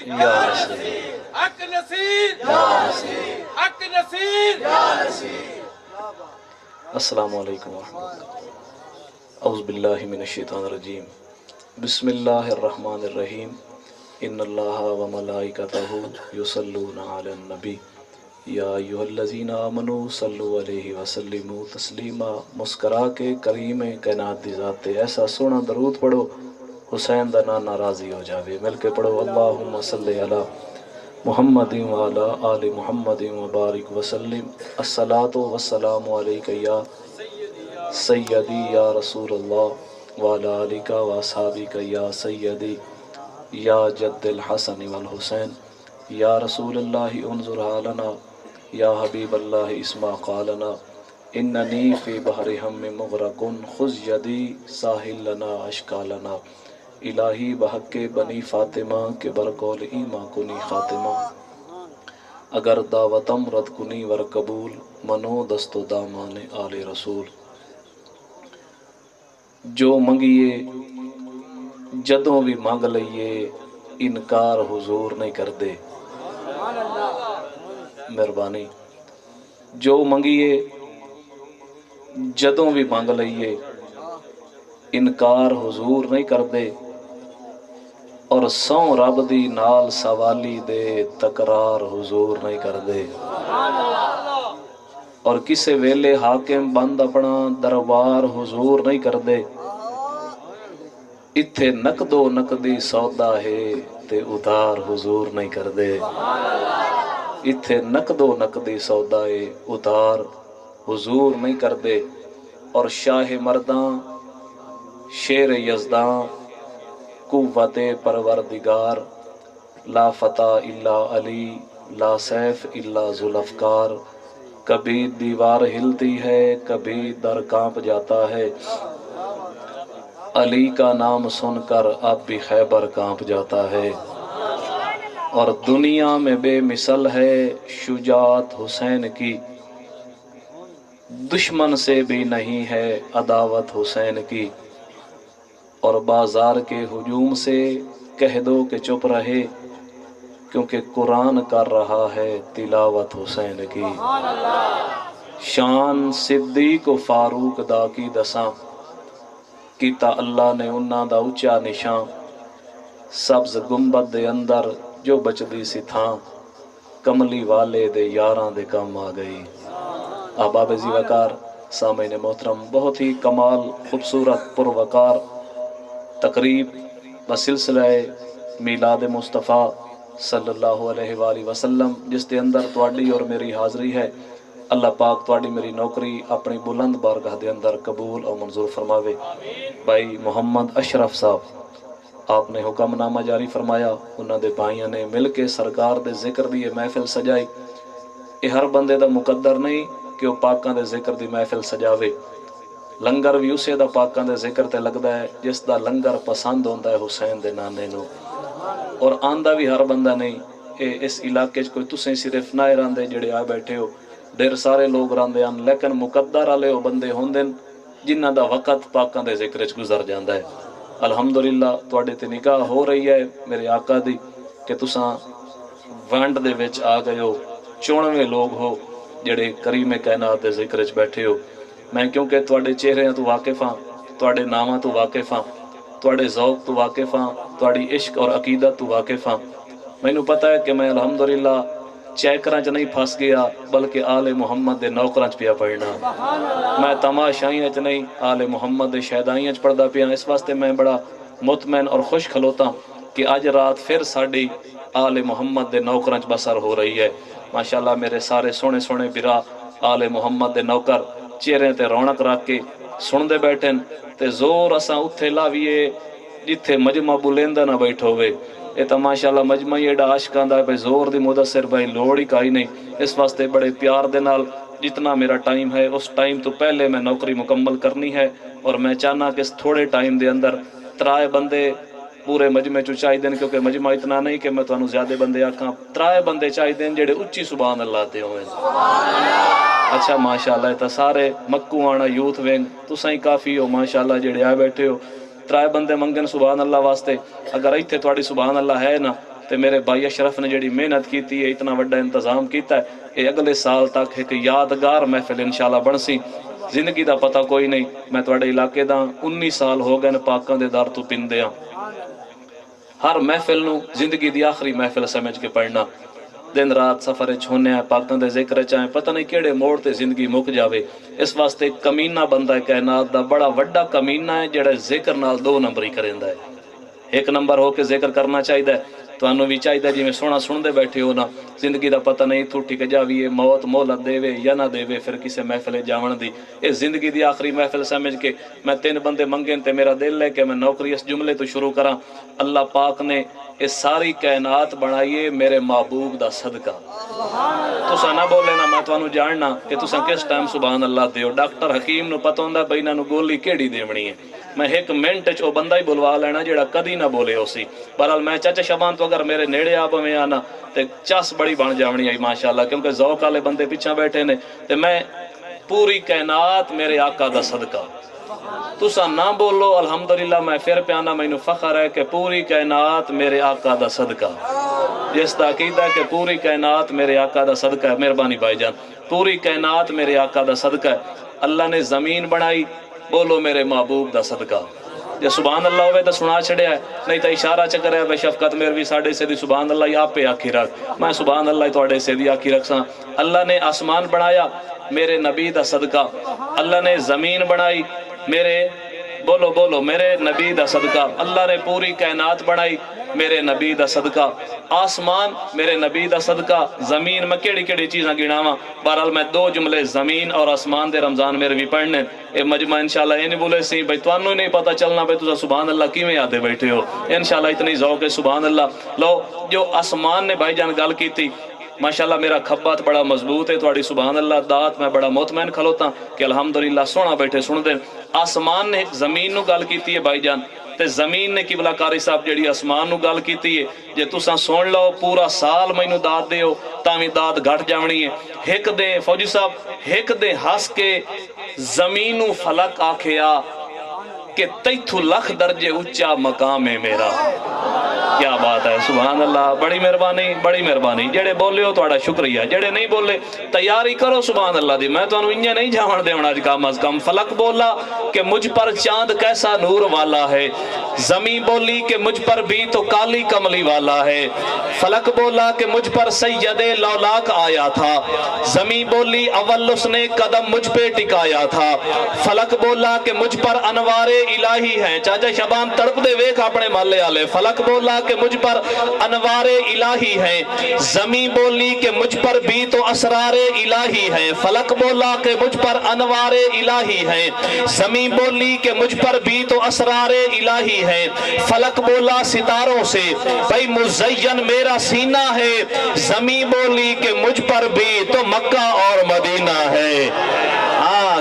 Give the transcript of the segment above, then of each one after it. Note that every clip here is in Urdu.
یا نصیر حق نصیر یا نصیر حق نصیر یا نصیر۔ السلام علیکم ورحمۃ اللہ۔ اعوذ باللہ من الشیطان الرجیم۔ بسم اللہ الرحمن الرحیم۔ ان اللہ وملائکتہ یصلون علی النبی یا ایھا الذین آمنوا صلوا علیہ وسلموا تسلیما۔ مسکرا کے کریم کائنات دی ذات تے ایسا سونا درود پڑھو حسین دا نانا راضی ہو جاوے۔ مل کے پڑھو اللہم صلی علی محمد وعلی آل محمد وبارک وسلم۔ الصلاۃ والسلام علیک یا سیدی یا رسول اللہ وعلی آلک واصحابک یا سیدی یا جد الحسن والحسین یا رسول اللہ انظر حالنا یا حبیب اللہ اسمع قالنا اننی فی بحر ہم مغرق خذ یدی ساحل لنا اشکالنا۔ الہی بحق بنی فاطمہ کے برقول ایما کنی خاتمہ۔ اگر دعوتم رد کنی ور قبول منو دست و دامان آل رسول۔ جو منگیے جدوں بھی مانگ لئیے انکار حضور نہیں کر دے۔ مہربانی۔ جو منگیے جدوں بھی مانگ لئیے انکار حضور نہیں کر دے، اور سوں رب دی نال سوالی دے تکرار حضور نہیں کر دے۔ اور کسے ویلے حاکم بند اپنا دربار حضور نہیں کر دے۔ اتھے نقد و نقدی سودا ہے تے ادھار حضور نہیں کر دے۔ اتھے نقد و نقدی سودا ہے ادھار حضور نہیں کر دے۔ اور شاہ مرداں شیر یزداں قوت پروردگار لا فتح الا علی لا سیف الا ذوالافکار۔ کبھی دیوار ہلتی ہے کبھی در کانپ جاتا ہے، علی کا نام سن کر اب بھی خیبر کانپ جاتا ہے۔ اور دنیا میں بے مثل ہے شجاعت حسین کی، دشمن سے بھی نہیں ہے عداوت حسین کی۔ اور بازار کے ہجوم سے کہہ دو کہ چپ رہے، کیونکہ قرآن کر رہا ہے تلاوت حسین کی۔ شان صدیق و فاروق دا کی دساں، کیتا اللہ نے انہاں دا اچا نشاں۔ سبز گنبد دے اندر جو بچدی سی تھاں، کملی والے دے یاراں دے کم آ گئی۔ احباب ذی وقار سامعین محترم، بہت ہی کمال خوبصورت پروقار تقریب بسلسلہ میلاد مصطفیٰ صلی اللہ علیہ وآلہ وسلم، جس دے اندر تواڈی اور میری حاضری ہے۔ اللہ پاک تواڈی میری نوکری اپنی بلند بارگاہ دے اندر قبول اور منظور فرماوے۔ بھائی محمد اشرف صاحب آپ نے حکم نامہ جاری فرمایا، انہاں دے بھائیاں نے مل کے سرکار دے ذکر دی یہ محفل سجائی۔ یہ ہر بندے دا مقدر نہیں کہ وہ پاکاں دے ذکر دی محفل سجاوے۔ لنگر بھی اسے دا پاکاں دے ذکر تے لگدا ہے جس دا لنگر پسند ہوندا ہے حسین دے نانے نو۔ اور آندہ بھی ہر بندہ نہیں۔ اس علاقے کوئی تسیں صرف نہ راندے جڑے آ بیٹھے ہو، ڈیر سارے لوگ راندے ہیں، لیکن مقدر والے وہ بندے ہوندے جنہاں دا وقت پاکاں دے ذکر وچ گزر جاندا ہے۔ الحمدللہ تواڈے تے نگاہ ہو رہی ہے میرے آقا دی کہ تساں ونڈ دے وچ آ گئے ہو، 94 لوگ ہو جڑے کریم کائنات دے ذکر وچ بیٹھے ہو۔ میں کیونکہ تواڈے چہرے تو واقف ہاں، تواڈے ناماں تو واقف ہاں، تواڈے ذوق تو واقف ہاں، تواڈی عشق اور عقیدت تو واقف ہاں۔ مینوں پتہ ہے کہ میں الحمدللہ چیکراں چ نہیں پھس گیا بلکہ آل محمد دے نوکراں چ پیا پڑھنا۔ میں تماشائیاں چ نہیں، آل محمد دے شہدائیاں چ پڑھدا پیا۔ اس واسطے میں بڑا مطمئن اور خوش کھلوتا کہ اج رات پھر ساڈی آل محمد دے نوکراں چ بسر ہو رہی ہے۔ ماشاءاللہ میرے سارے سونے سونے برا آل محمد دے نوکر چہرے تے رونق رکھ کے سن دے بیٹھن تے زور اساں اتھے لاویے جتھے مجمع بلندہ نہ بیٹھو ہوئے۔ یہ تو ماشاءاللہ مجمع ایڈا عاشقاں دا بھائی زور دی مدثر بھائی لوڑ ہی کائی نہیں۔ اس واسطے بڑے پیار دے نال جتنا میرا ٹائم ہے اس ٹائم تو پہلے میں نوکری مکمل کرنی ہے، اور میں چاہنا کہ اس تھوڑے ٹائم دے اندر 3 بندے پورے مجمع چو چاہی دیں، کیونکہ مجمع اتنا نہیں کہ میں تانوں زیادہ بندے آکھاں، 3 بندے چاہی دیں جڑے اچھی سبحان اللہ تے ہوئے۔ اچھا ماشاءاللہ تا سارے مکو آنا یوتھ وینگ تساں ہی کافی ہو ماشاءاللہ جڑے آئے بیٹھے ہو۔ 3 بندے منگن سبحان اللہ واسطے، اگر ایتھے تواڈی سبحان اللہ ہے نا تے میرے بھائی اشرف نے جڑی محنت کیتی ہے اتنا وڈا انتظام کیتا ہے یہ اگلے سال تک ایک یادگار محفل انشاءاللہ بن سی زندگی دا پتہ کوئی نہیں میں تواڈے علاقے دا 19 سال ہو گئے پاکاں دے در تو پندیاں ہر محفل نو زندگی دی آخری محفل سمجھ کے پڑھنا دن رات سفر چھونے ہیں پاکاں دے ذکر چاہیں پتہ نہیں کیڑے موڑ تے زندگی مک جاوے اس واسطے کمینہ بندہ ہے کائنات دا بڑا وڈا کمینہ ہے جڑا ذکر نال 2 نمبری کریندا ہے 1 نمبر ہو کے ذکر کرنا چاہیے تانوں بھی چاہیے جی میں سونا سن دے بیٹھے ہو نا زندگی دا پتہ نہیں تھوٹی کے جاویے موت مہلت دے وے یا نہ دے وے پھر کسے محفل جاون دی اس زندگی دی آخری محفل سمجھ کے میں 3 بندے منگیں تے میرا دل ہے کہ میں نوکری اس جملے تو شروع کراں اللہ پاک نے اس ساری کائنات بنائیے میرے محبوب دا صدقہ تسا نہ بولے نا میں تانوں جاننا کہ تسا کس ٹائم سبحان اللہ دیو ڈاکٹر حکیم نو پتہ ہوندا بھئی انہاں نو گولی کیڑی دیونی ہے میں 1 منٹ چ او بندہ ہی بلوا لینا جڑا کدی نہ بولے اسی بہرحال میں چاچا شبان تو اگر میرے نیڑے آ پویں آنا تے چس بڑی بن جاونی ہے ماشاءاللہ کیونکہ ذوق والے بندے پیچھے بیٹھے نے تے میں پوری کائنات میرے آقا دا صدقہ تسا نہ بولو الحمدللہ میں پھر پیانا مینوں فخر ہے کہ پوری کائنات میرے آقا دا صدقہ جس دا عقیدہ ہے کہ پوری کائنات میرے آقا دا صدقہ ہے مہربانی بھائی جان پوری کائنات میرے آقا دا صدقہ ہے اللہ نے زمین بنائی بولو میرے محبوب دا صدقہ جے سبحان اللہ ہوئے تو سنا چھڑیا ہے نہیں تو اشارہ چکر ہے بے شفقت میروی ساڑھے سے دی سبحان اللہ آپ پہ آکھی رکھ میں سبحان اللہ توڑے سے دی آکھی رکھ ساں اللہ نے آسمان بنایا میرے نبی دا صدقہ اللہ نے زمین بنائی میرے بولو بولو میرے نبی دا صدقہ اللہ نے پوری کائنات بنائی میرے نبی دا صدقہ آسمان میرے نبی دا صدقہ زمین میں کیڑی کیڑی چیزاں گناواں بہرحال میں 2 جملے زمین اور آسمان دے رمضان میرے بھی پڑھنے اے مجمع انشاءاللہ یہ نہیں بولے سی بھئی توانوں نہیں پتہ چلنا بھئی تو سبحان اللہ کی میں یادے بیٹھے ہو انشاءاللہ اتنی ذوق ہے سبحان اللہ لو جو آسمان نے بھائی جان گل کی تھی ماشاءاللہ میرا کھبات بڑا مضبوط ہے تھوڑی سبحان اللہ دات میں بڑا مطمئن کھلوتا کہ الحمدللہ سونا بیٹھے سن دیں آسمان نے زمین نو گل کیتی ہے بھائی جان تے زمین نے قبلہ کاری صاحب جڑی آسمان نو گل کیتی ہے جے تساں سن لو پورا سال مینوں داد دیو تاویں داد گھٹ جاونی ہے ایک دے فوجی صاحب ایک دے ہس کے زمین نو فلک آکھیا کہ 33 لاکھ درجے اونچا مقام ہے میرا کیا بات ہے سبحان اللہ بڑی مہربانی جڑے بولے ہو تہاڈا شکریہ جڑے نہیں بولے تیاری کرو سبحان اللہ دی میں تانوں انجے نہیں جاون دیونا اج کم از کم فلک بولا کہ مجھ پر چاند کیسا نور والا ہے زمین بولی کہ مجھ پر بھی تو کالی کملی والا ہے فلک بولا کہ مجھ پر سید لولاک آیا تھا زمین بولی اول اس نے قدم مجھ پہ ٹکایا تھا فلک بولا کہ مجھ پر انوار الہی ہیں چاچا شبان تڑپ دے ویک اپنے مالے آلے فلک بولا کہ مجھ پر انوار الہی ہیں زمین بولی کہ مجھ پر بھی تو اسرار الہی ہیں فلک بولا کہ مجھ پر انوار الہی ہیں زمین بولی کہ مجھ پر بھی تو اسرار الہی ہیں فلک بولا ستاروں سے بھئی مزین میرا سینہ ہے زمین بولی کہ مجھ پر بھی تو مکہ اور مدینہ ہے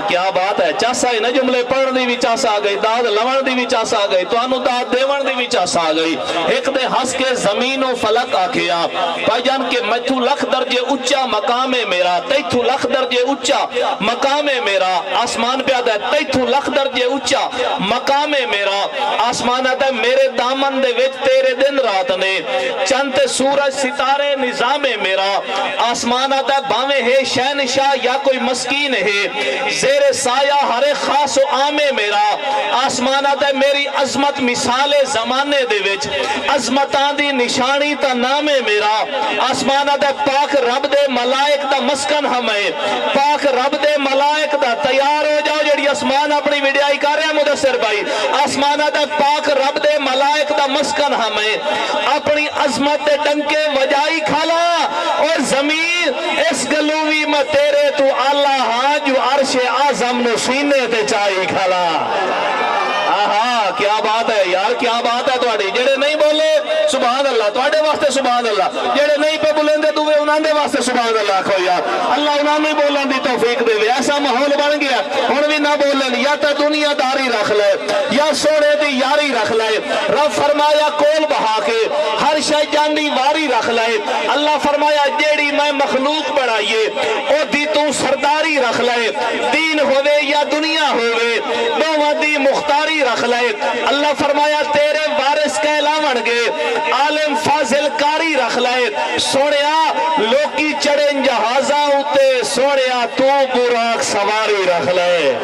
کیا بات ہے چاسا ہی نا جملے پڑھ دی بھی چاسا آ گئی داد لون دی بھی چاسا آ گئی تو انو داد دیون دی بھی چاسا آ گئی ایک دے ہس کے زمین و فلک آکھیا بھائی جان کے میتھو لکھ درجے اچا مقام ہے میرا 33 لاکھ درجے اچا مقام ہے میرا آسمان پہ آتا ہے 33 لاکھ درجے اچا مقام ہے میرا آسمان آتا ہے میرے دامن دے وچ تیرے دن رات نے چند سورج ستارے نظام ہے میرا آسمان آتا ہے باویں ہے شہنشاہ یا کوئی مسکین ہے زیر سایہ ہر خاص و عام ہے میرا آسمان آتا ہے میری عظمت مثال زمانے دے وچ عظمتان دی نشانی تا نام ہے میرا آسمان آتا ہے پاک رب دے ملائک دا مسکن ہمیں پاک رب دے ملائک دا تیار ہو جاؤ جڑی آسمان اپنی ویڈیائی کر رہے ہیں مدثر بھائی آسمان آتا ہے پاک رب دے ملائک دا مسکن ہمیں اپنی عظمت دے ڈنکے وجائی کھالا اور زمین اس گلوی میں تیرے تو اللہ ہاں جو عرش اعظم نو سینے تے چائی کھالا کیا بات ہے یار کیا بات ہے تواڈی جڑے نہیں بولے سبحان اللہ تواڈے واسطے سبحان اللہ جڑے نہیں پہ بولندے دوے انہاں دے واسطے سبحان اللہ کہو یار اللہ انہاں نوں بولن دی توفیق دے ایسا ماحول بن گیا ہن بھی نہ بولن یا تے دنیا داری رکھ لے یا سونے دی یاری رکھ لے رب فرمایا کول بہا کے ہر شے جانی واری رکھ لے اللہ فرمایا جیڑی میں مخلوق بنائیے او دی تو سرداری رکھ لے دین ہوے یا دنیا ہوے دوواں دی مختاری رکھ لے اللہ فرمایا تیرے وارث کہلاون گے عالم فاضل قاری سونیا لوکی چڑھن جہازاں اتے سونیا تو براق سواری رکھ لے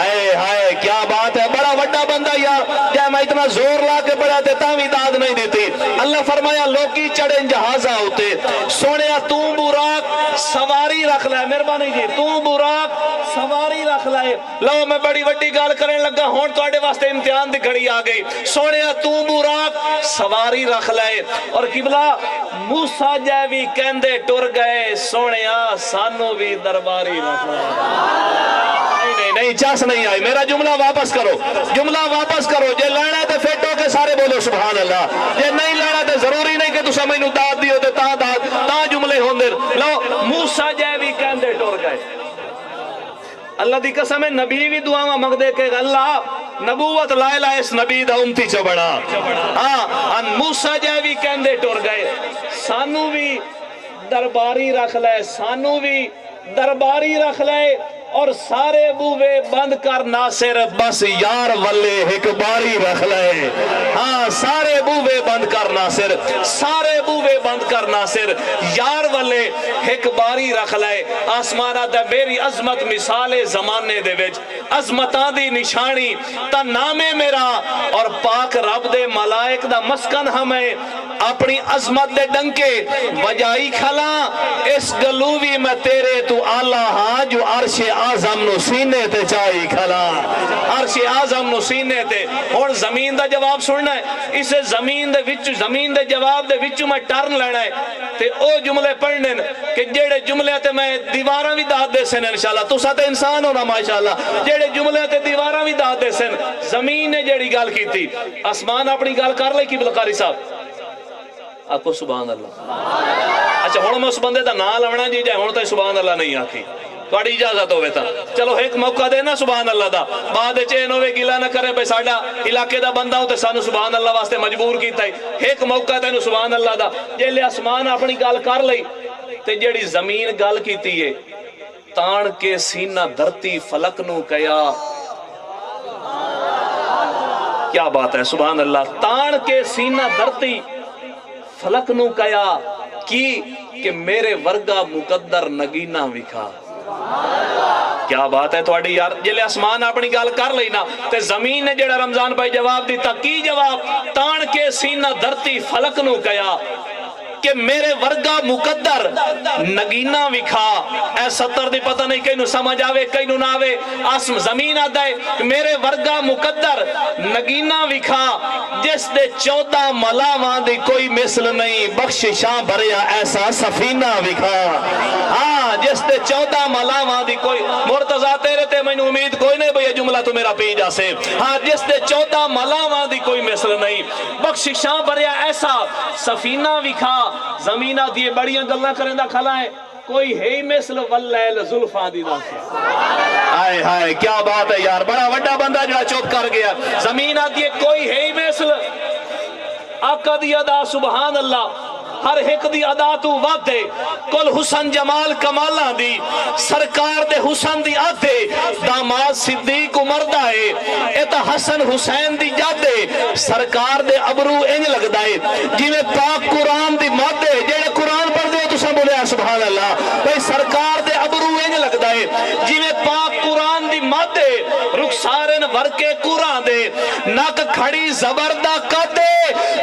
اے ہائے کیا بات ہے بڑا وڈا بندہ یار کیا میں اتنا زور لا کے پڑھا دیتا بھی داد نہیں دیتی اللہ فرمایا لوکی چڑھن جہازاں اتے سونیا تو براق سواری رکھ لے مہربانی جی تو براق سواری رکھ لے لو میں بڑی وڈی گال کرنے لگا ہون تو آڑے واسطے امتحان دی گھڑی آ گئی سونیا تو براق سواری رکھ لے اور قبلہ موسیٰ جیوی کہندے ٹر گئے سونیا سانو بھی درباری رکھ لے نہیں چاس نہیں آئی میرا جملہ واپس کرو جے لینا ہے تو فیٹو کے سارے بولو سبحان اللہ جے نہیں لینا تو ضروری نہیں کہ تو سمجھ نو داد دیو تے تا جملے ہوندے لو موسیٰ جیوی کہندے ٹر گئے اللہ دی قسم ہے نبی بھی دعا مانگ دے کہ اللہ نبوت لائے لائے اس نبی دا امتی چ بڑا ان موسیٰ جیوی کہندے ٹر گئے سانو بھی درباری رکھ لے اور سارے بوے بند کر ناصر بس یار والے ایک باری رکھ لے ہاں سارے بوے بند کر ناصر یار والے ایک باری رکھ لے آسمانہ دا میری عظمت مثال زمانے دے وچ عظمتاں دی نشانی تا نام میرا اور پاک رب دے ملائک دا مسکن ہمیں اپنی عظمت دے ڈنکے بجائی کھلا اس گلووی میں تیرے تو آلہ ہاں جو عرش آزم نو سینے تے چاہی کھلا عرش آزم نو سینے تے اور زمین دا جواب سننا ہے اسے زمین دے جواب دے وچوں میں ٹرن لینا ہے تے او جملے پڑھنے کہ جیڑے جملے تے میں دیواراں بھی داد دے سن انشاءاللہ تو ساتھ انسان ہونا ماشاءاللہ جیڑے جملے تے دیواراں بھی داد دے سن زمین نے جیڑی گال کی تھی آسمان اپنی گال کر لے کی بلقاری صاحب آپ کو سبحان اللہ اچھا ہون میں اس بندے دا نام لونا جی جائے ہون تے سبحان اللہ نہیں آکھی توڑی اجازت ہوئے تھا چلو ایک موقع دینا سبحان اللہ دا بعد چین ہوئے گلا نہ کرے بھئی ساڑھا علاقے دا بندہ ہوتے سانو سبحان اللہ واسطے مجبور کیتا ہے ایک موقع دینو سبحان اللہ دا جے لے آسمان اپنی گال کر لئی تے جیڑی زمین گال کیتی ہے تان کے سینہ دھرتی فلک نو کیا کیا بات ہے سبحان اللہ تان کے سینہ دھرتی فلک نو کیا کی کہ میرے ورگا مقدر نگینہ وکھا کیا بات ہے تھوڑی یار جلے آسمان اپنی گال کر لینا تے زمین نے جڑا رمضان بھائی جواب دیتا کی جواب تان کے سینہ دھرتی فلک نو کیا کہ میرے ورگا مقدر نگینہ وکھا اے ستر دی پتہ نہیں کہیں نو سمجھ آوے کہیں نو ناوے آسم زمین آدھائے میرے ورگا مقدر نگینہ وکھا جس دے 14 ملاواں دی کوئی مثل نہیں بخششاں بھریا ایسا سفینہ وکھا ہاں جس دے 14 ملاواں دی کوئی مرتضیٰ تیرے تے میں امید کوئی نہیں بھئی جملہ تو میرا پی جا سے ہاں جس دے 14 ملاواں دی کوئی مثل نہیں بخششاں بھریا ایسا سفینہ وکھا زمینہ دیئے بڑیاں گلہ کریں دا کھلا ہے کوئی ہے مثل واللیل زلفاں دی دا سے آئے ہائے کیا بات ہے یار بڑا وڈا بندہ جو چوپ کر گیا زمینہ دیئے کوئی ہے مثل آقا دی ادا سبحان اللہ ہر ایک دی ادا تو وعدے کل حسن جمال کمالاں دی سرکار دے حسن دی آدھے داماد صدیق عمر دائے ایتا حسن حسین دی جادے سرکار دے ابرو انج لگ دائے جی میں پاک قرآن دی مادے جیڑے قرآن پڑھ دے تو سب بولے سبحان اللہ بھئی سرکار دے ابرو انج لگ دائے جی میں پاک قرآن دی مادے رخسارن ورکے قرآن دے ناک کھڑی زبردہ قدے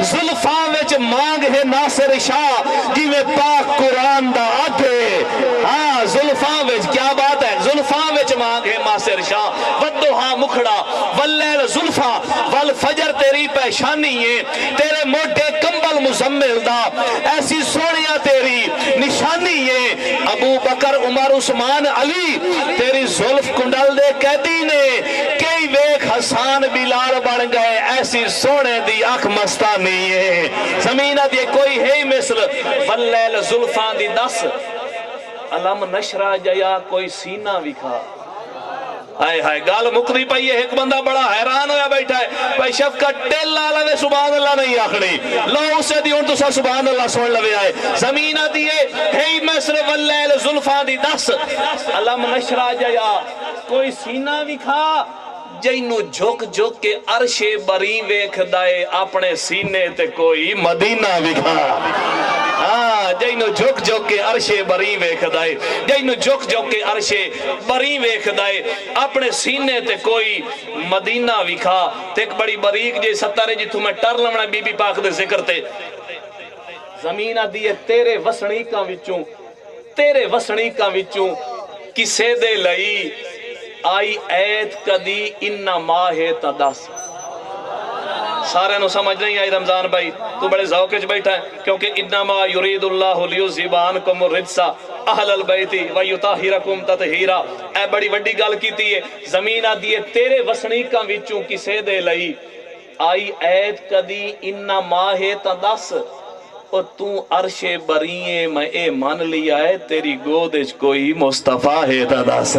ظلفاں وچ مانگ ہے ناصر شاہ جی میں پاک قرآن دا آدھے ہاں ظلفاں وچ کیا بات ہے ظلفاں وچ مانگ ہے ناصر شاہ ودوہا مکھڑا واللیل ظلفاں والفجر تیری پیشانی ہے تیرے موٹے کمبل مزمل دا ایسی سونیاں تیری نشانی ہے ابو بکر عمر عثمان علی تیری ظلف کنڈل دے قیدی نے کئی ویک حسان بلال بن گئے ایسی سونے دی آنکھ مستانی ہے زمینہ دی کوئی ہے مثل واللیل ظلفان دی دس علم نشرہ جیا کوئی سینہ وکھا آئے ہائے گال مقدی پئی ہے ایک بندہ بڑا حیران ہویا بیٹھا ہے بھائی شفقت ٹیل لالوے سبحان اللہ نہیں آکھڑی لو اسے دیون تو سا سبحان اللہ سن لوے آئے زمینہ دیئے ہے مصر واللیل ظلفان دی دس علم نشرہ جیا کوئی سینہ وکھا جینو جھوک جھوک کے عرش بری ویکھ دائے اپنے سینے تے کوئی مدینہ وکھا ہاں جی عرش بری ویکھدا ہے، جینوں جھک جھک کے عرش بری ویکھدا ہے، اپنے سینے تے کوئی مدینہ وکھا تے ایک بڑی باریک جی ستارے جتھوں میں ٹر لونا بی بی پاک دے ذکر تے زمین آدھی ہے تیرے وسنیکاں وچوں کسے دے لئی آئی ایت کدی انہ ماہ تدس۔ سارے نو سمجھ نہیں آئی رمضان بھائی، تو بڑے ذوق وچ بیٹھا ہے، کیونکہ انما یرید اللہ لیذھب عنکم الرجس اہل البیت ویطہرکم تطہیرا، اے بڑی وڈی گل کیتی ہے۔ زمین آدھی ہے تیرے وسنیکاں وچوں کسے دے لئی آئی ایت کدی انہ ماہ تدس، اور تو عرش بریئے میں اے مان لیا ہے تیری گودج کوئی مصطفیٰ ہے تدس۔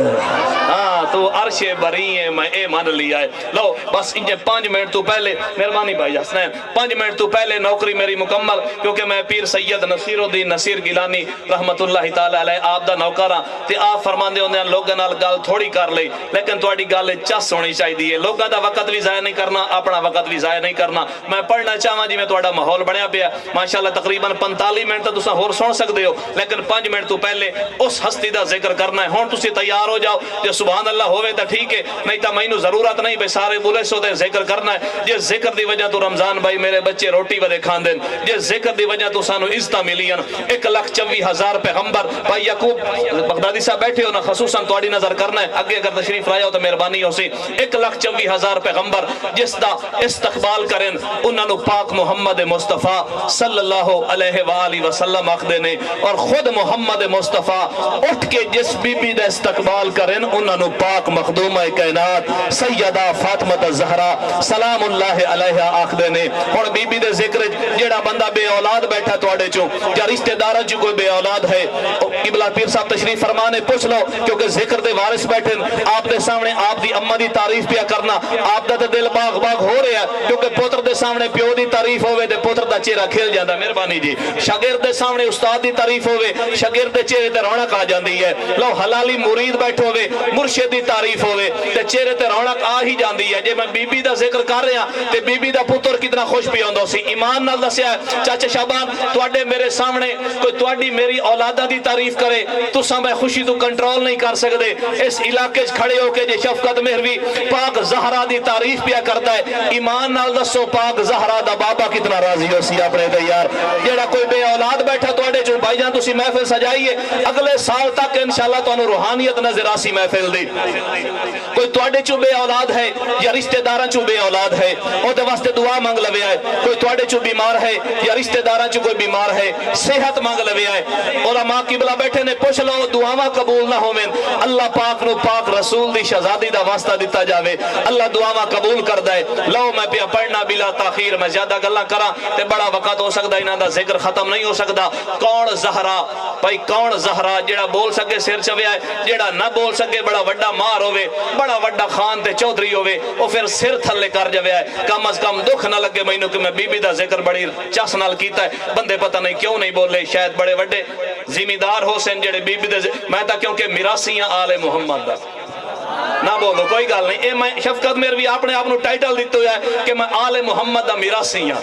ہاں تو عرش بریئے میں اے مان لیا ہے۔ لو بس انجھے 5 منٹ تو پہلے مہربانی بھائی حسنین 5 منٹ تو پہلے نوکری میری مکمل، کیونکہ میں پیر سید نصیر الدین نصیر گیلانی رحمت اللہ تعالی علیہ آپ دا نوکراں تے آپ فرماندے ہوندے لوگاں نال گل تھوڑی کر لئی، لیکن تہاڈی گل چس ہونی چاہیے، لوگاں دا وقت بھی ضائع نہیں کرنا، اپنا وقت بھی ضائع نہیں کرنا۔ میں پڑھنا چاہواں جی میں تہاڈا ماحول بنیا پیا ماشاءاللہ تقریباً 45 منٹ تساں ہور سن سکدے ہو، لیکن 5 منٹ تو پہلے اس ہستی دا ذکر کرنا ہے۔ ہن تسی تیار ہو جاؤ، جے سبحان اللہ ہوئے تا ٹھیک ہے، نہیں تا مینوں ضرورت نہیں بے سارے بولے سو دے ذکر کرنا ہے۔ جے ذکر دی وجہ تو رمضان بھائی میرے بچے روٹی ودے کھاندے، جے ذکر دی وجہ تو سانو عزتاں ملیاں۔ 1,24,000 پیغمبر بھائی یعقوب بغدادی صاحب بیٹھے ہو نا، خصوصاً تواڈی نظر کرنا ہے، اگے اگر تشریف لائے ہو تو مہربانی ہو سی۔ 1,24,000 پیغمبر جس دا استقبال کریں انہاں نو پاک محمد مصطفیٰ صلی اللہ علیہ وآلہ وسلم آخدے نے، اور خود محمد مصطفیٰ اٹھ کے جس بی بی دا استقبال کریں انہاں نو پاک مخدومہ کائنات سیدہ فاطمہ الزہرا سلام اللہ علیہ آخدے نے۔ اور بی بی دے ذکر جیڑا بندہ بے اولاد بیٹھا تواڈے چوں یا رشتہ داراں چوں کوئی بے اولاد ہے، قبلہ پیر صاحب تشریف فرمانے پوچھ لو، کیونکہ ذکر دے وارث بیٹھے آپ دے سامنے آپ دی اماں دی تعریف پیا کرنا، آپ دا دل باغ باغ ہو رہا ہے، کیونکہ پوتر دے سامنے پیو دی تعریف ہوئے تے پوتر دا چہرہ کھل جاندا۔ مہربانی جی، شاگرد دے سامنے استاد دی تعریف ہوئے شاگرد دے چہرے تے رونق آ جاندی ہے۔ لو حلالی مرید بیٹھو ہوئے مرشد دی تعریف ہوئے تے چہرے تے رونق آ ہی جاندی ہے۔ جے میں بی بی دا ذکر کر رہا تے بی بی دا پتر کتنا خوش پیا ہوندا سی، ایمان نال دسیا چاچا شابان تواڈے میرے سامنے کوئی تواڈی میری اولاداں دی تعریف کرے تساں میں خوشی تو کنٹرول نہیں کر سکدے۔ اس علاقے وچ کھڑے ہو کے جے شفقت مہروی پاک زہرا دی تعریف پیا کردا ہے، ایمان نال دسو پاک زہرا دا بابا کتنا راضی ہو سی اپنے تے یار۔ جیڑا کوئی بے اولاد بیٹھا تواڈے چوں بھائی جان تسی محفل سجائیے، اگلے سال تک انشاءاللہ تانوں روحانیت نظر آسی محفل دی۔ کوئی تواڈے چوں بے اولاد ہے یا رشتہ داراں چوں بے اولاد ہے او دے واسطے دعا مانگ لوے آئے، کوئی تواڈے چوں بیمار ہے یا رشتہ داراں چوں کوئی بیمار ہے صحت مانگ لوے آئے، علماء قبلہ بیٹھے نے پوچھ لو دعاواں قبول نہ ہوویں، اللہ پاک نو پاک رسول دی شہزادی دا واسطہ دتا جاوے، اللہ دعاواں قبول کردا ہے۔ لو میں پیا پڑھنا بلا تاخیر، میں زیادہ گلاں کراں تے بڑا وقت ہو سکدا انہاں دا ذکر ختم نہیں ہو سکدا۔ کون زہرا بھائی کون زہرا جیڑا بول سکے سر چویا ہے، جیڑا نہ بول سکے بڑا وڈا مار ہوئے بڑا وڈا خان تے چودھری ہوئے او پھر سر تھلے کر جاوے ہے۔ کم از کم دکھ نہ لگے مینوں کہ میں بی بی دا ذکر بڑی چس نال کیتا ہے، بندے پتہ نہیں کیوں نہیں بولے، شاید بڑے وڈے ذمہ ہو سن جڑے بی بی دے میں تا کیونکہ میراثیاں آل محمد دا نہ بولو کوئی گل نہیں، اے میں شفقت مہروی اپنے آپ نو ٹائٹل دیتے ہویا ہے کہ میں آل محمد دا میراثی ہاں،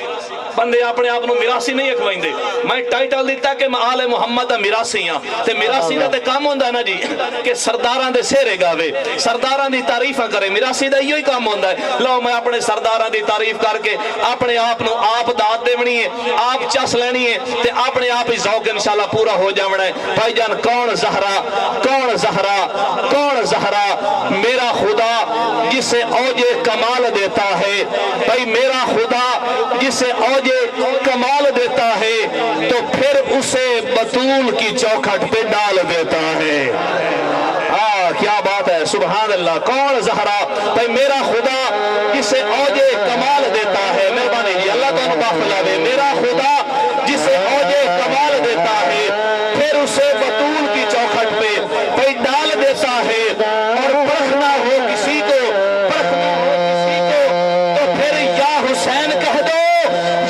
بندے اپنے آپ نو میراثی نہیں اکھوائندے، میں ٹائٹل دیتا کہ میں آل محمد دا میراثی ہاں، تے میراثی دا تے کام ہوندا ہے نا جی کہ سرداراں دے سہرے گاوے، سرداراں دی تعریفاں کرے، میراثی دا ایہی کام ہوندا ہے۔ لو میں اپنے سرداراں دی تعریف کر کے اپنے آپ نو آپ داد دیونی ہے، آپ چس لینی ہے تے اپنے آپ ہی ذوق انشاءاللہ پورا ہو جاونا ہے۔ بھائی جان کون زہرا کون زہرا کون زہرا میرا خدا جسے اوج کمال دیتا ہے، بھائی میرا خدا جسے اوج کمال دیتا ہے تو پھر اسے بطول کی چوکھٹ پہ ڈال دیتا ہے۔ کیا بات ہے سبحان اللہ، کون زہرا بھائی میرا خدا جسے اوج کمال دیتا ہے، مہربانی جی اللہ تو معاف لاوے، میرا خدا جسے اوج کمال دیتا ہے پھر اسے بطول کی چوکھٹ پہ بھائی ڈال دیتا ہے، اور پرکھنا ہو کسی کو تو پھر یا حسین کہہ دو،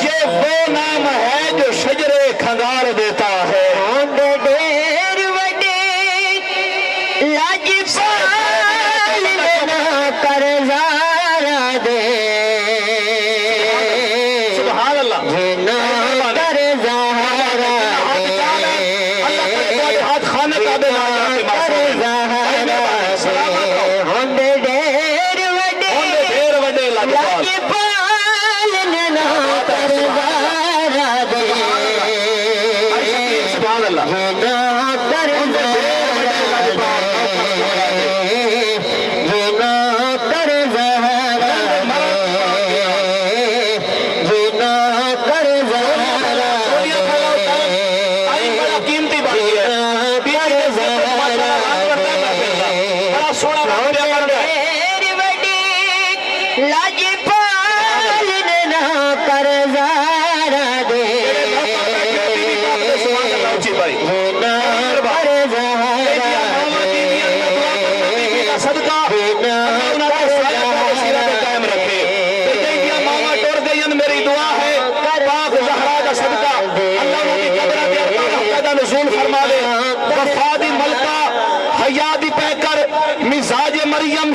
یہ وہ نام ہے جو شجرے کھنگار دیتا ہے۔ لاجپال لینا کرزارا دے اللہ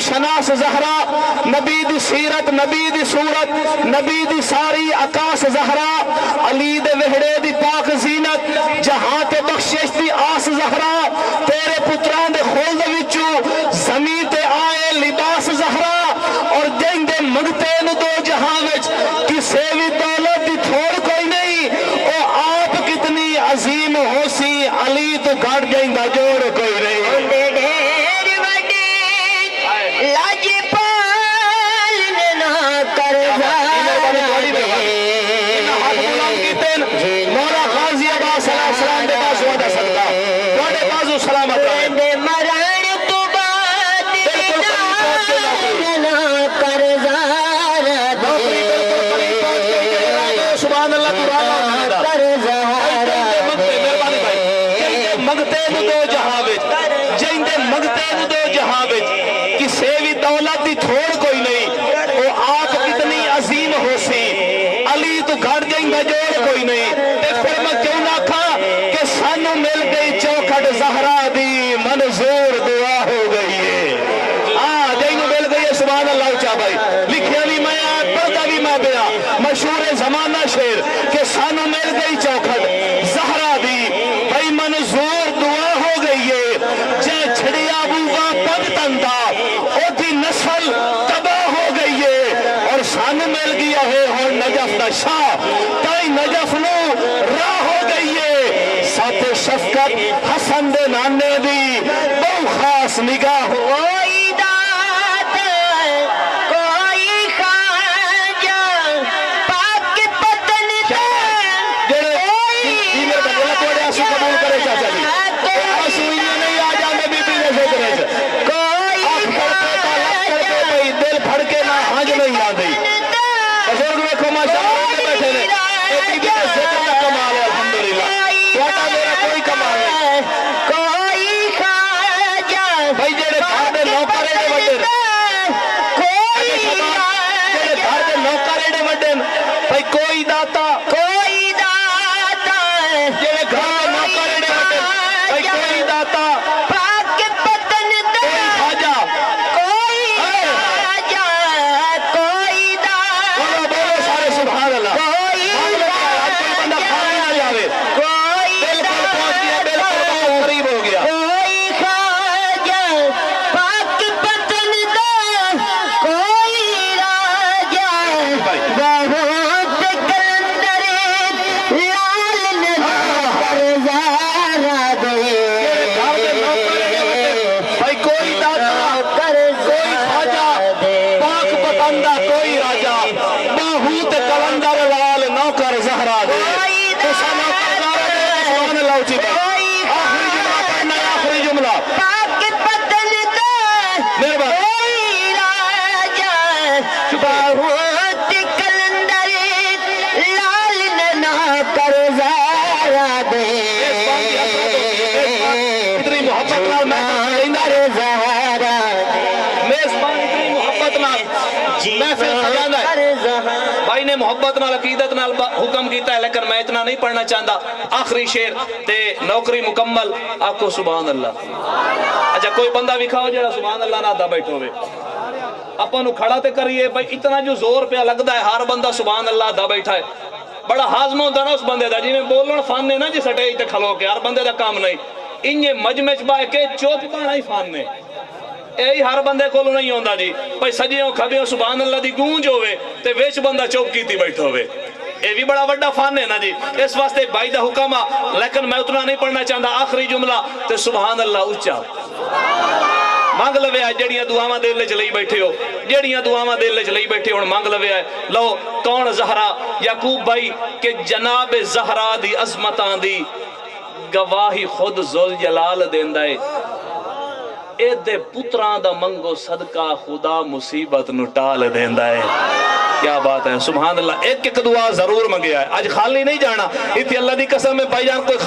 شناس زہرا نبی دی سیرت نبی دی صورت نبی دی ساری عکاس زہرا علی دے وہڑے دی پاک زینت جہاں تے بخشش دی آس زہرا تیرے پتران دے خلد وچو زمین تے آئے لباس زہرا اور جن دے منگتے نو دو جہاں وچ کسے بھی دولت دی تھوڑ کوئی نہیں او آپ کتنی عظیم ہو سی علی تو گھڑ جائیں دا جوڑ کوئی نہیں مشہور زمانہ شیر کہ سانو مل گئی چوکھٹ زہرا دی بھائی منظور دعا ہو گئی ہے جے چھڑیا بوگا پگ تندہ او دی نسل تباہ ہو گئی ہے اور سانو مل گیا ہے اور نجف دا شاہ تائی نجف نو راہ ہو گئی ہے ساتھ شفقت حسن دے نانے دی بہو خاص نگاہ ہو بھائی نے محبت نال عقیدت نال حکم کیتا ہے لیکن میں اتنا نہیں پڑھنا چاہتا آخری شیر تے نوکری مکمل آکو سبحان اللہ اچھا کوئی بندہ وکھاؤ جڑا سبحان اللہ نہ دا بیٹھو وے اپا نو کھڑا تے کریے بھائی اتنا جو زور پہ لگتا ہے ہر بندہ سبحان اللہ دا بیٹھا ہے بڑا حازم ہوتا نا اس بندے دا جی میں بولن فن نے نا جی سٹیج تے کھلو کے ہر بندے دا کام نہیں انجے مجمع بائے کے چوپ پانا ہی فن نے یہی ہر بندے کو نہیں ہوندا جی بھائی سجیوں کھبیوں سبحان اللہ دی گونج ہوئے تے ویچ بندہ چوپ کیتی بیٹھا ہوئے یہ بھی بڑا بڑا فن ہے نا جی. اس واسطے بھائی دا حکم آ, لیکن میں اتنا نہیں پڑھنا چاہتا. آخری جملہ تے سبحان اللہ اچھا مانگ لوے ہے. جڑیاں دعاواں دل وچ لئی بیٹھے ہو, جڑیاں دعاواں دل وچ لئی بیٹھے ہو مانگ لوے ہے. لو کون زہرا؟ یعقوب بھائی کہ جناب زہرا دی عظمتاں دی گواہی خود ذوالجلال دیندا ہے. اے دے پتراں دا منگو صدقہ خدا مصیبت نو ٹال دیندا ہے. کیا بات ہے, سبحان اللہ. ایک ایک دعا ضرور منگیا ہے, آج خالی نہیں جانا. اتنی اللہ دی قسم میں بھائی جان کوئی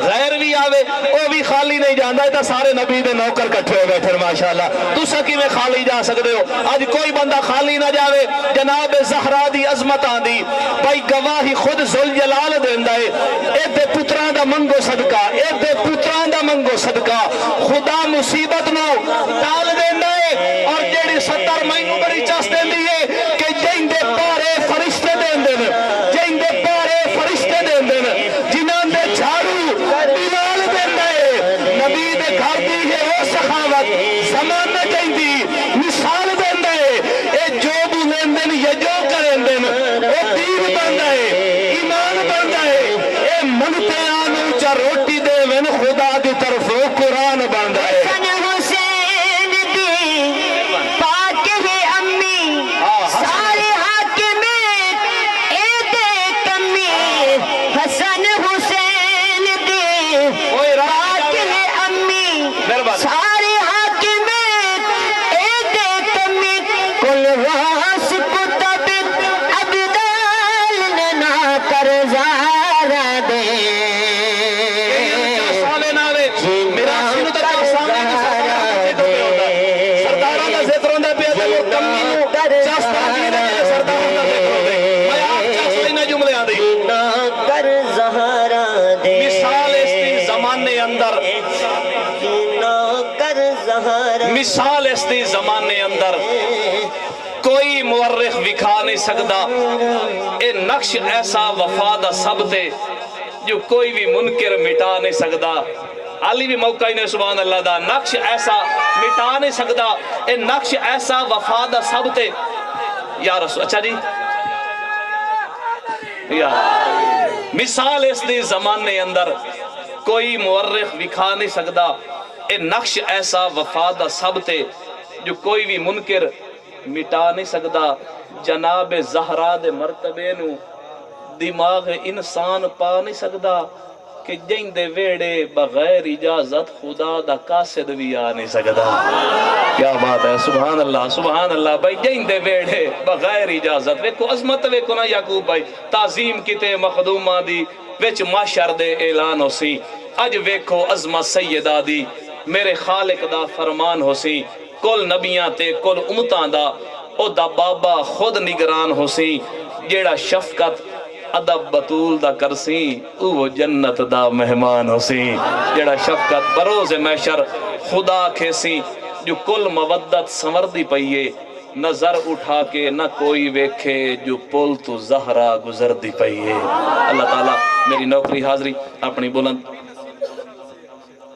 غیر بھی آوے وہ بھی خالی نہیں جانا. یہ سارے نبی دے نوکر کٹھے ہوئے بیٹھے ماشاءاللہ. تسا کی میں خالی جا سکتے ہو؟ آج کوئی بندہ خالی نہ جاوے. جناب زہرا دی عظمتاں دی بھائی گواہی خود ذوالجلال دیندا ہے. اے دے پتراں دا منگو صدقہ, اے دے پتراں دا منگو صدقہ خدا مصیبت نو ٹال دیندا ہے. اور جیڑی 70 مہینوں بڑی چس دیندی ہے کہ جن دے پارے فرشتے دیندے نے, جن دے پارے فرشتے دیندے نے, جنہاں دے جھاڑو بلال دیندا ہے. نبی دے گھر دی ہے وہ سخاوت زمانہ جیندی مثال دیندا ہے. اے جو بولیندے نے یا جو کریندے نے اے دین بندا ہے, ایمان بندا ہے. اے منگتے آن اونچا روٹی دے وین خدا دی طرف قرآن بندا ہے. مثال اس دی زمانے اندر کوئی مورخ وکھا نہیں سکتا. اے نقش ایسا وفا دا سب تے جو کوئی بھی منکر مٹا نہیں سکتا. علی بھی موقع ہی نہیں سبحان اللہ دا. نقش ایسا مٹا نہیں سکتا. اے نقش ایسا وفا دا سب تے یا رسول. اچھا جی یا مثال اس دی زمانے اندر کوئی مورخ وکھا نہیں سکتا. اے نقش ایسا وفا دا سب تے جو کوئی بھی منکر مٹا نہیں سکتا. جناب زہرا دے مرتبے نو دماغ انسان پا نہیں سکتا کہ جن دے ویڑے بغیر اجازت خدا دا قاصد بھی آ نہیں سکتا. کیا بات ہے, سبحان اللہ سبحان اللہ. بھائی جن دے ویڑے بغیر اجازت, ویکو عظمت ویکو نا یعقوب بھائی. تعظیم کیتے مخدومہ دی وچ معاشر دے اعلان ہو سی. اج ویکھو عظمت سیدہ دی میرے خالق دا فرمان ہو سی. کل نبیاں تے کل امتاں دا او دا بابا خود نگران ہو سی. جیڑا شفقت ادب بطول دا کرسی او جنت دا مہمان ہو سی. جیڑا شفقت بروز محشر خدا کھیسی جو کل مودت سنوردی پئیے. نظر اٹھا کے نہ کوئی ویکھے جو پل تو زہرا گزر دی پئیے. اللہ تعالیٰ میری نوکری حاضری اپنی بلند.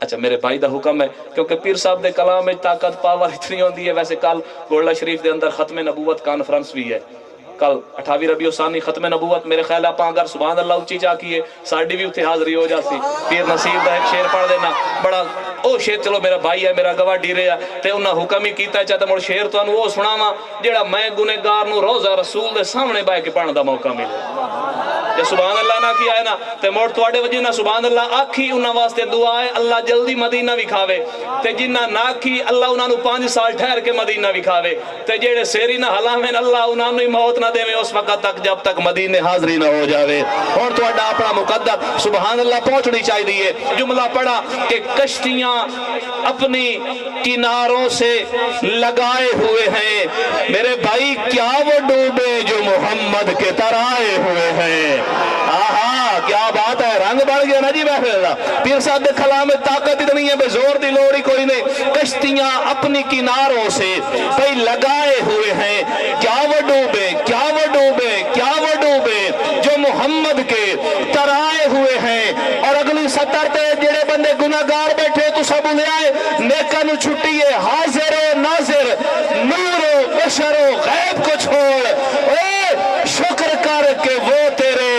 اچھا میرے بھائی دا حکم ہے کیونکہ پیر صاحب دے کلام میں طاقت پاور اتنی ہوندی ہے. ویسے کل گولڈا شریف دے اندر ختم نبوت کانفرنس بھی ہے. کل 28 ربیع الثانی ختم نبوت. میرے خیال آپ اگر سبحان اللہ اچھی چاہ کیے ساڑی بھی اتھے حاضری ہو جاتی. پیر نصیب دا ایک شیر پڑھ دینا بڑا او شیر. چلو میرا بھائی ہے میرا گواہ ڈیرے ہے تے انہاں حکم ہی کیتا ہے چاہتا مڑ شیر تو انہوں وہ سناما جیڑا میں گنہگار نو روزہ رسول دے سامنے بائے کے پڑھنے دا موقع ملے. جے سبحان اللہ نہ کیا ہے نا تے موڑ تواڈے وجہ نہ سبحان اللہ آکھی انہاں واسطے دعا ہے اللہ جلدی مدینہ وکھاوے. تے جنہ نہ کی اللہ انہاں نو 5 سال ٹھہر کے مدینہ وکھاوے. تے جیڑے سیری نہ حلامیں اللہ انہاں نو موت نہ دے اس وقت تک جب تک مدینے حاضری نہ ہو جاوے. اور تواڈا اپنا مقدر سبحان اللہ پہنچنی چاہیے. جملہ پڑھا کہ کشتیاں اپنی کناروں سے لگائے ہوئے ہیں. میرے بھائی کیا وہ ڈوبے جو محمد کے ترائے ہوئے ہیں. آہا کیا بات ہے, رنگ بڑھ گیا نا جی محفل دا. پیر صاحب دے کلام میں طاقت اتنی ہے بے زور دی لوڑی کوئی نہیں. کشتیاں اپنی کناروں سے بھئی لگائے ہوئے ہیں. کیا وہ ڈوبے کیا وہ ڈوبے کیا وہ ڈوبے جو محمد کے ترائے ہوئے ہیں. اور اگلی سطر تے جڑے بندے گناہگار بیٹھے تو سب لے آئے نیکاں نو چھٹیے حاضر و ناظر نور و بشر و غیب کو چھوڑ. اے شکر کر کے وہ تیرے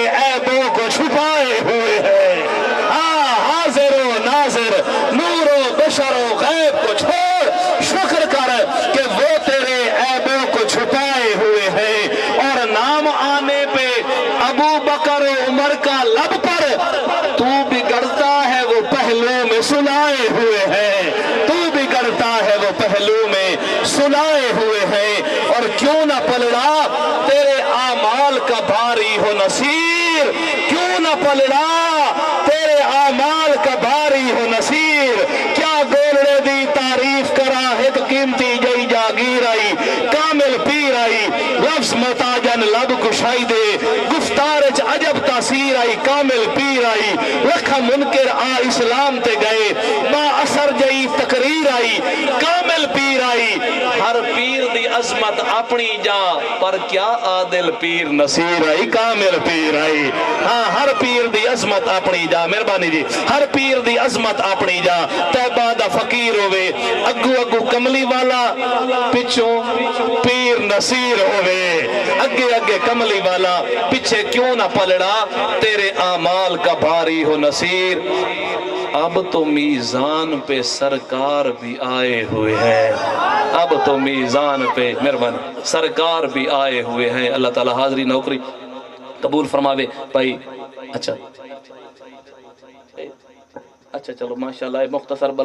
سائی دے گفتارج عجب تاثیر آئی کامل پیر آئی لکھا منکر آ اسلام تے گئے با اثر جئی تقریر آئی کامل پیر آئی ہر پیر دی عظمت اپنی جا پر کیا عادل پیر نصیر آئی کامل پیر آئی ہاں ہر پیر دی عظمت اپنی جا مہربانی جی ہر پیر دی عظمت اپنی جا تیبہ دا فقیر ہوئے اگو اگو کملی والا پچھوں پیر نصیر ہوئے اگے اگے کملی والا پیچھے کیوں نہ پلڑا تیرے اعمال کا بھاری ہو نصیر اب تو میزان پہ سرکار بھی آئے ہوئے ہیں اب تو میزان پہ مہربان سرکار بھی آئے ہوئے ہیں اللہ تعالی حاضری نوکری قبول فرماوے بھائی اچھا چلو ماشاءاللہ مختصر بلا